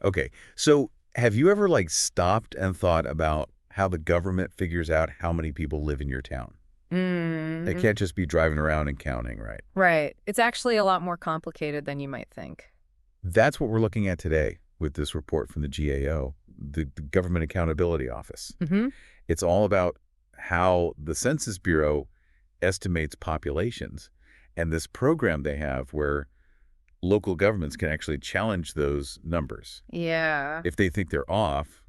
Okay, so have you ever stopped and thought about how the government figures out how many people live in your town? They Mm, can't just be driving around and counting, right? right. It's actually a lot more complicated than you might think. That's what we're looking at today with this report from the GAO, the Government Accountability Office. Hmm. It's all about how the Census Bureau estimates populations and this program they have where local governments can actually challenge those numbers. Yeah. If they think they're off,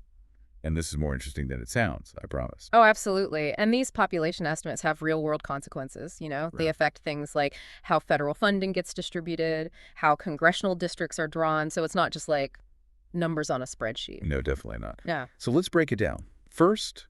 and this is more interesting than it sounds, I promise. Oh, absolutely. And these population estimates have real world consequences. They Right. affect things like how federal funding gets distributed, how congressional districts are drawn. So it's not just like numbers on a spreadsheet. No, definitely not. Yeah. So let's break it down. First,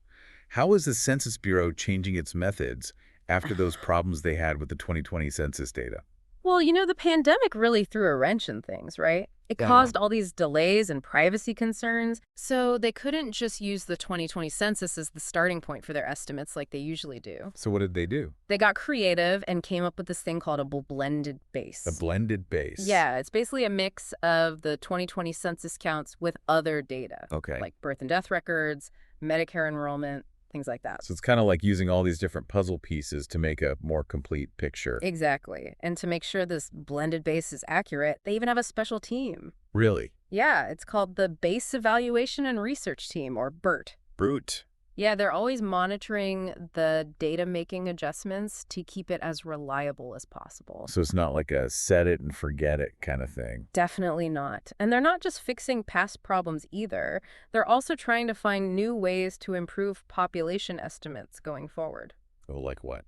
how is the Census Bureau changing its methods after those problems they had with the 2020 census data? Well, the pandemic really threw a wrench in things, right? It Yeah. caused all these delays and privacy concerns. So they couldn't just use the 2020 census as the starting point for their estimates like they usually do. So what did they do? They got creative and came up with this thing called a blended A base. blended base. Yeah, it's basically a mix of the 2020 census counts with other data, Okay. like birth and death records, Medicare enrollment, things like that. So it's kind of like using all these different puzzle pieces to make a more complete picture. Exactly. And to make sure this blended base is accurate, they even have a special team. Really? Yeah, it's called the Base Evaluation and Research Team, or BERT. Brute. Yeah, they're always monitoring the data making adjustments to keep it as reliable as possible. So it's not like a set it and forget it kind of thing. Definitely not. And they're not just fixing past problems either. They're also trying to find new ways to improve population estimates going forward. Oh, like what?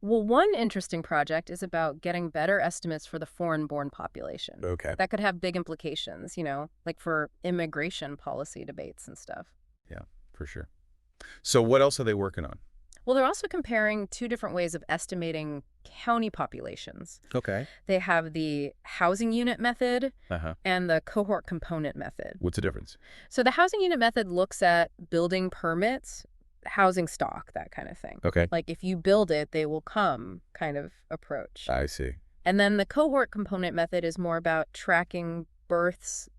Well, one interesting project is about getting better estimates for the foreign-born population. Okay. That could have big implications, like for immigration policy debates and stuff. Yeah, for sure. So what else are they working on? Well, they're also comparing two different ways of estimating county populations. Okay. They have the housing unit method Uh-huh. and the cohort-component method. What's the difference? So the housing unit method looks at building permits, housing stock, that kind of thing. Okay. Like if you build it, they will come kind of approach. I see. And then the cohort-component method is more about tracking births,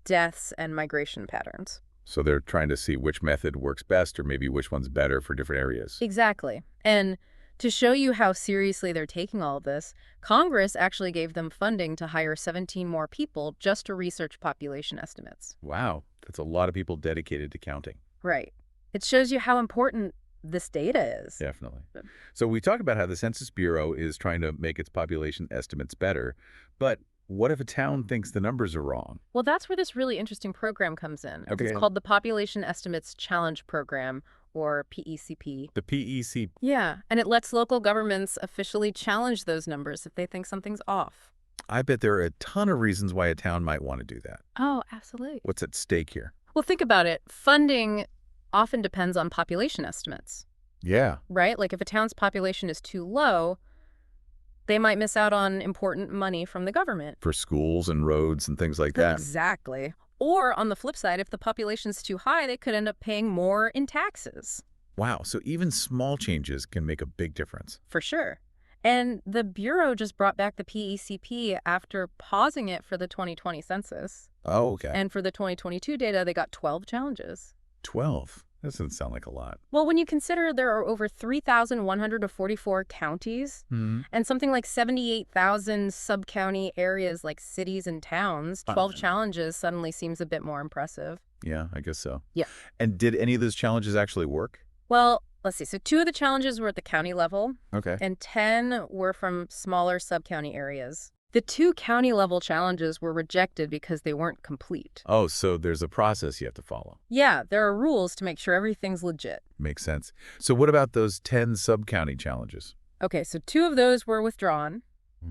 deaths, and migration patterns. So they're trying to see which method works best or maybe which one's better for different areas. Exactly. And to show you how seriously they're taking all of this, Congress actually gave them funding to hire 17 more people just to research population estimates. Wow. That's a lot of people dedicated to counting. Right. It shows you how important this data is. Definitely. But- So we talked about how the Census Bureau is trying to make its population estimates better, but what if a town thinks the numbers are wrong? Well, that's where this really interesting program comes in. It's Okay. called the Population Estimates Challenge Program, or PECP. The PEC. Yeah, and it lets local governments officially challenge those numbers if they think something's off. I bet there are a ton of reasons why a town might want to do that. Oh, absolutely. What's at stake here? Well, think about it. Funding often depends on population estimates, Yeah. right? Like if a town's population is too low, they might miss out on important money from the government. For schools and roads and things like that. Exactly. Or on the flip side, if the population's too high, they could end up paying more in taxes. Wow. So even small changes can make a big difference. For sure. And the Bureau just brought back the PECP after pausing it for the 2020 census. Oh, okay. And for the 2022 data, they got 12 challenges. 12. That doesn't sound like a lot. Well, when you consider there are over 3,144 counties and something like 78,000 sub-county areas like cities and towns, 12 challenges suddenly seems a bit more impressive. Yeah, I guess so. Yeah. And did any of those challenges actually work? Well, let's see. So 2 of the challenges were at the county level Okay. and 10 were from smaller sub-county areas. The 2 county-level challenges were rejected because they weren't complete. Oh, so there's a process you have to follow. Yeah, there are rules to make sure everything's legit. Makes sense. So what about those 10 sub-county challenges? Okay, so 2 of those were withdrawn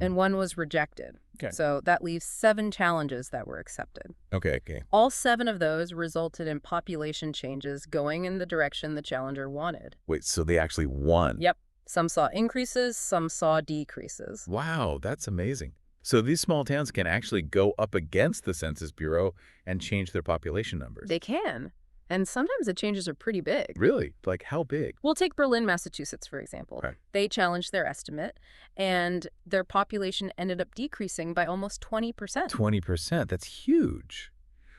and 1 was rejected. Okay. So that leaves 7 challenges that were accepted. Okay. All 7 of those resulted in population changes going in the direction the challenger wanted. Wait, so they actually won? Yep. Some saw increases, some saw decreases. Wow, that's amazing. So these small towns can actually go up against the Census Bureau and change their population numbers. They can. And sometimes the changes are pretty big. Really? Like how big? We'll take Berlin, Massachusetts, for example. Okay. They challenged their estimate, and their population ended up decreasing by almost 20%. 20%. That's huge.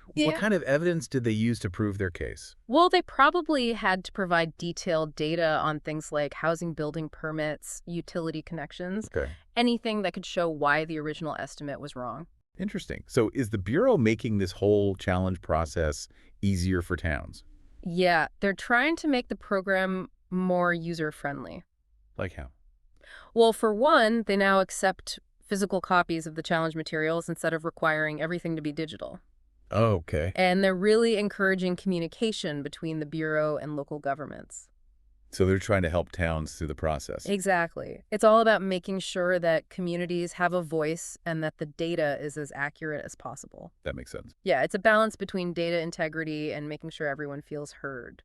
What Yeah. kind of evidence did they use to prove their case? Well, they probably had to provide detailed data on things like housing building permits, utility connections, Okay. anything that could show why the original estimate was wrong. Interesting. So is the Bureau making this whole challenge process easier for towns? Yeah, they're trying to make the program more user-friendly. Like how? Well, for one, they now accept physical copies of the challenge materials instead of requiring everything to be digital. Oh, okay. And they're really encouraging communication between the Bureau and local governments. So they're trying to help towns through the process. Exactly. It's all about making sure that communities have a voice and that the data is as accurate as possible. That makes sense. Yeah, it's a balance between data integrity and making sure everyone feels heard.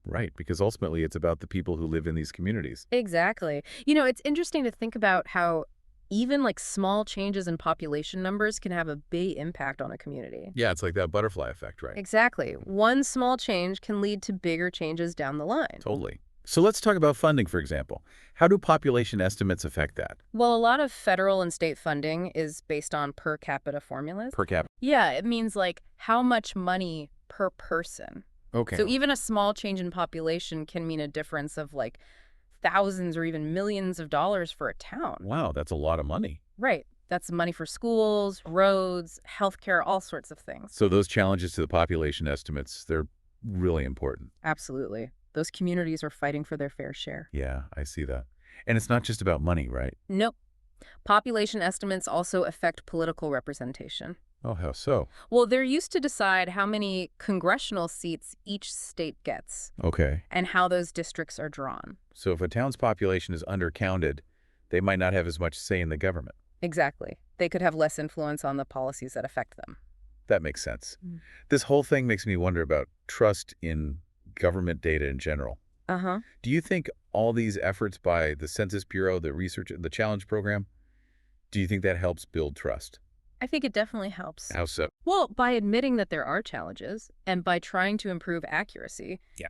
Right, because ultimately it's about the people who live in these communities. Exactly. It's interesting to think about how even like small changes in population numbers can have a big impact on a community. Yeah, it's like that butterfly effect, right? Exactly. One small change can lead to bigger changes down the line. Totally. So let's talk about funding, for example. How do population estimates affect that? Well, a lot of federal and state funding is based on per capita formulas. Per capita. Yeah, it means like how much money per person. Okay. So even a small change in population can mean a difference of like thousands or even millions of dollars for a town. Wow, that's a lot of money. Right. That's money for schools, roads, healthcare, all sorts of things. So those challenges to the population estimates, they're really important. Absolutely. Those communities are fighting for their fair share. Yeah, I see that. And it's not just about money, right? Nope. Population estimates also affect political representation. Oh, how so? Well, they're used to decide how many congressional seats each state gets Okay. and how those districts are drawn. So if a town's population is undercounted, they might not have as much say in the government. Exactly. They could have less influence on the policies that affect them. That makes sense. Mm. This whole thing makes me wonder about trust in government data in general. Uh-huh. Do you think all these efforts by the Census Bureau, the research, the challenge program, do you think that helps build trust? I think it definitely helps. How so? Well, by admitting that there are challenges and by trying to improve accuracy, Yeah.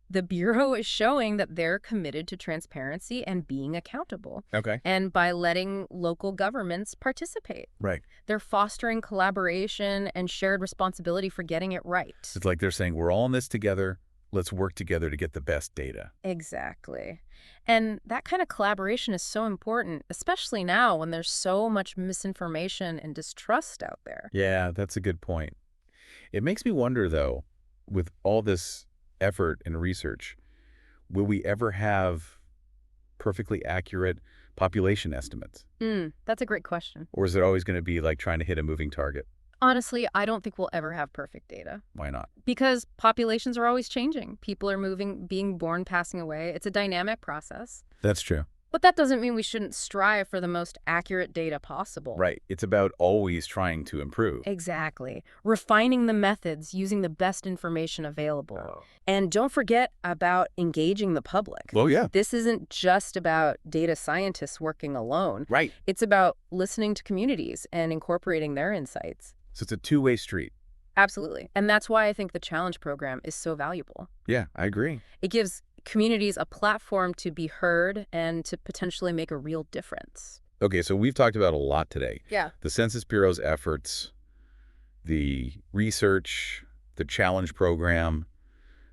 the Bureau is showing that they're committed to transparency and being accountable. Okay. And by letting local governments participate, Right. they're fostering collaboration and shared responsibility for getting it right. It's like they're saying, we're all in this together. Let's work together to get the best data. Exactly. And that kind of collaboration is so important, especially now when there's so much misinformation and distrust out there. Yeah, that's a good point. It makes me wonder, though, with all this effort and research, will we ever have perfectly accurate population estimates? That's a great question. Or is it always going to be like trying to hit a moving target? Honestly, I don't think we'll ever have perfect data. Why not? Because populations are always changing. People are moving, being born, passing away. It's a dynamic process. That's true. But that doesn't mean we shouldn't strive for the most accurate data possible. Right. It's about always trying to improve. Exactly. Refining the methods, using the best information available. Oh. And don't forget about engaging the public. Well, yeah. This isn't just about data scientists working alone. Right. It's about listening to communities and incorporating their insights. So it's a two-way street. Absolutely. And that's why I think the Challenge program is so valuable. Yeah, I agree. It gives communities a platform to be heard and to potentially make a real difference. Okay, so we've talked about a lot today. Yeah. The Census Bureau's efforts, the research, the challenge program,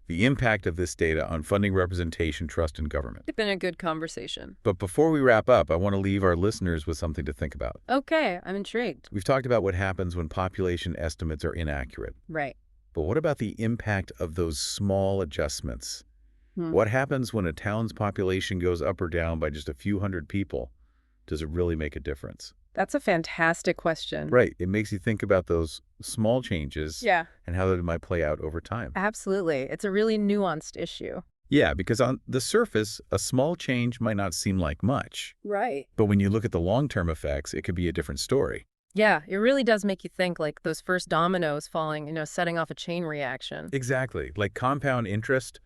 the impact of this data on funding, representation, trust in government. It's been a good conversation. But before we wrap up, I want to leave our listeners with something to think about. Okay, I'm intrigued. We've talked about what happens when population estimates are inaccurate. Right. But what about the impact of those small adjustments? What happens when a town's population goes up or down by just a few hundred people? Does it really make a difference? That's a fantastic question. Right. It makes you think about those small changes Yeah, and how they might play out over time. absolutely. It's a really nuanced issue. Yeah, because on the surface, a small change might not seem like much. Right. But when you look at the long-term effects, it could be a different story. Yeah, it really does make you think like those first dominoes falling, setting off a chain reaction. Exactly. Like compound interest,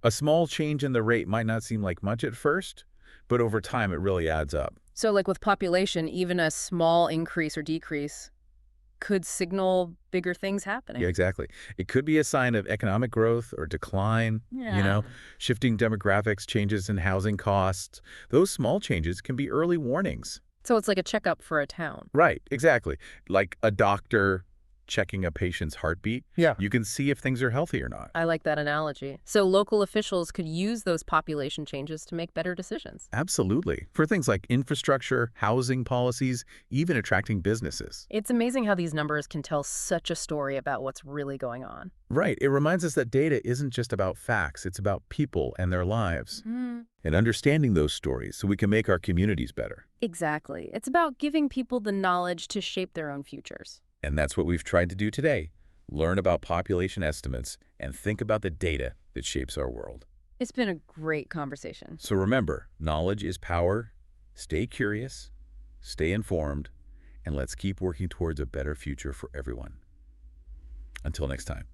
a small change in the rate might not seem like much at first, but over time it really adds up. So like with population, even a small increase or decrease could signal bigger things happening. Yeah, exactly. It could be a sign of economic growth or decline, Yeah. shifting demographics, changes in housing costs. Those small changes can be early warnings. So it's like a checkup for a town. Right, exactly. Like a doctor checking a patient's heartbeat, Yeah. you can see if things are healthy or not. I like that analogy. So local officials could use those population changes to make better decisions. Absolutely. For things like infrastructure, housing policies, even attracting businesses. It's amazing how these numbers can tell such a story about what's really going on. Right. It reminds us that data isn't just about facts. It's about people and their lives. And understanding those stories so we can make our communities better. Exactly. It's about giving people the knowledge to shape their own futures. And that's what we've tried to do today. Learn about population estimates and think about the data that shapes our world. It's been a great conversation. So remember, knowledge is power. Stay curious, stay informed, and let's keep working towards a better future for everyone. Until next time.